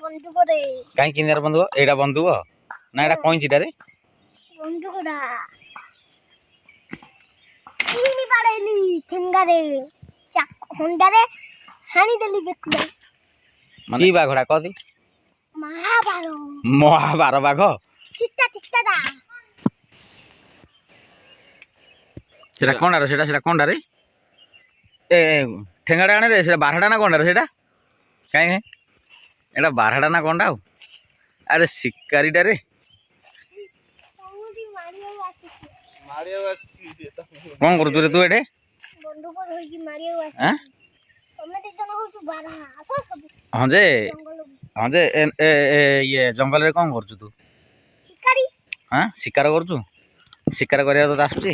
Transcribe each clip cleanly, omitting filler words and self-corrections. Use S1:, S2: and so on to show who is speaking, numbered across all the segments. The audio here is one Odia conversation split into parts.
S1: ବନ୍ଧୁକରେ
S2: କାଇଁ କିନ୍ଦାର ବନ୍ଧୁକ ଏଇଟା ବନ୍ଧୁକ ନା ଏଇଟା କଇଁଚିଟାରେ
S1: ବନ୍ଧୁକଟା କିନି ବାଡେଇଲି ଠେଙ୍ଗାରେ ହଣ୍ଡାରେ ହାଣିଦେଲି ବେକୁରେ
S2: ମାନେ କି ବାଘଟା କହତି
S1: ମହାବାର
S2: ମହାବାର ବାଘ
S1: ଚିଟ୍ଟା
S2: ସେଟା କଣ୍ଡାରେ ସେଟା କଣ୍ଡାରେ ଏ ଠେଙ୍ଗାଟା ଆଣେ ରେ ସେଟା ବାରହାଟା ନା କଣ୍ଡାରେ ସେଟା କାଇଁ ଏଟା ବାରହାଟା ନା କଣ୍ଡା ଆଉ ଆରେ ଶିକାରୀଟାରେ କଣ କରୁଛୁ ରେ ତୁ ଏଠେ ହଁ ଯେ ଇଏ ଜଙ୍ଗଲରେ କଣ କରୁଛୁ ତୁ ହଁ ଶିକାର କରୁଛୁ ଶିକାର କରିବା ତୋତେ ଆସୁଛି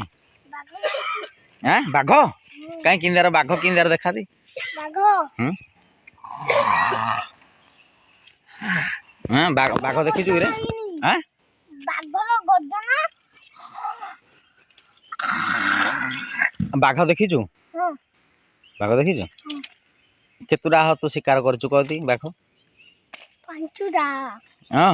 S2: ବାଘ କାଇଁ କିନ୍ଦାର ବାଘ କିନ୍ଦାର ଦେଖାନ୍ତି ବାଘ ଦେଖିଛୁ ରେ ବାଘ ଦେଖିଛୁ ବାଘ ଦେଖିଛୁ କେତୁଟା ତୁ ଶିକାର କରିଛୁ କହତି ବାଘ ହଁ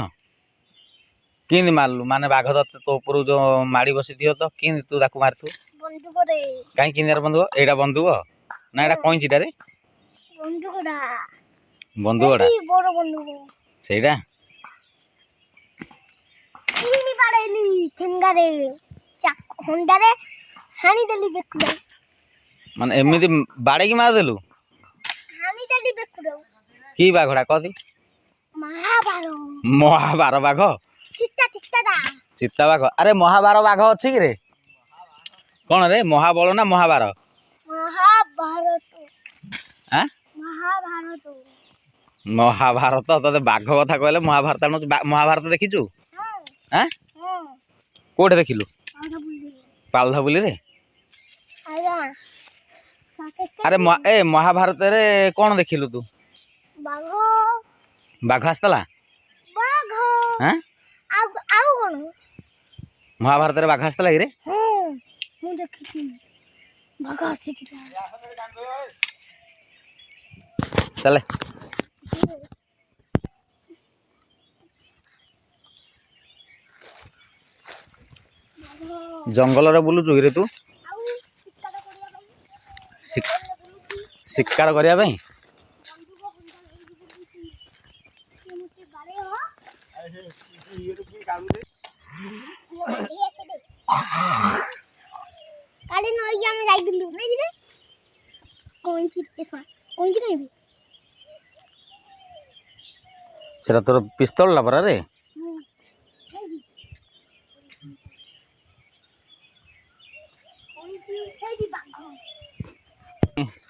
S2: କେମିତି ମାରିଲୁ ମାନେ ବାଘ ତୋ ଉପରୁ ଯୋଉ ମାଡି ବସିଥିବ ତ କେମିତି ତୁ ତାକୁ ମାରିଥିବୁ କାଇଁ କିନ୍ଦାର ବନ୍ଧୁକ ଏଇଟା ବନ୍ଧୁକ ନା ଏଇଟା କଇଁଚିଟାରେ ବନ୍ଧୁକଟା ସେଇଟା
S1: କିନି ବାଡେଇଲି ଠେଙ୍ଗାରେ ହଣ୍ଡାରେ ହାଣିଦେଲି ବେକୁରେ
S2: ମାନେ ଏମିତି ବାଡେଇକି ମାରିଦେଲୁ
S1: ହାଣିଦେଲି ବେକୁରେ
S2: କି ବାଘଟା କହତି ମହାବାର ବାଘ ଚିତା ବାଘ ଆରେ ମହାବାର ବାଘ ଅଛି କି ରେ କଣ ରେ ମହାବଳ ନା ମହାବାର ମହାଭାରତ ତତେ ବାଘ କଥା କହିଲେ ମହାଭାରତ ମହାଭାରତ ଦେଖିଛୁ କୋଉଠି ଦେଖିଲୁ ପାଲଧାବୁଲିରେ ଆରେ ଏ ମହାଭାରତରେ କଣ ଦେଖିଲୁ ତୁ ବାଘ ଆସିଥିଲା ମହାଭାରତରେ ବାଘ ଆସିଥିଲା କି ରେ ଚାଲେ ଜଙ୍ଗଲରେ ବୁଲୁଛୁ କିରେ ତୁ ଶିକାର କରିବା ପାଇଁ
S1: କାଲି ନଈକି ଆମେ ଯାଇଥିଲୁ ନାଇଁ
S2: ସେଟା ତୋର ପିସ୍ତଲ ଲା ପରା ରେ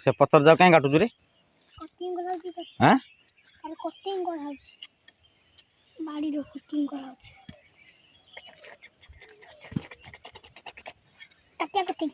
S2: ସେ ପତର ଯାଉ କାଇଁ କାଟୁଛୁ ରେ
S1: ବାଡ଼ିର କଟିଂ କରାଉଛି କାଟିଆ କଟିଂ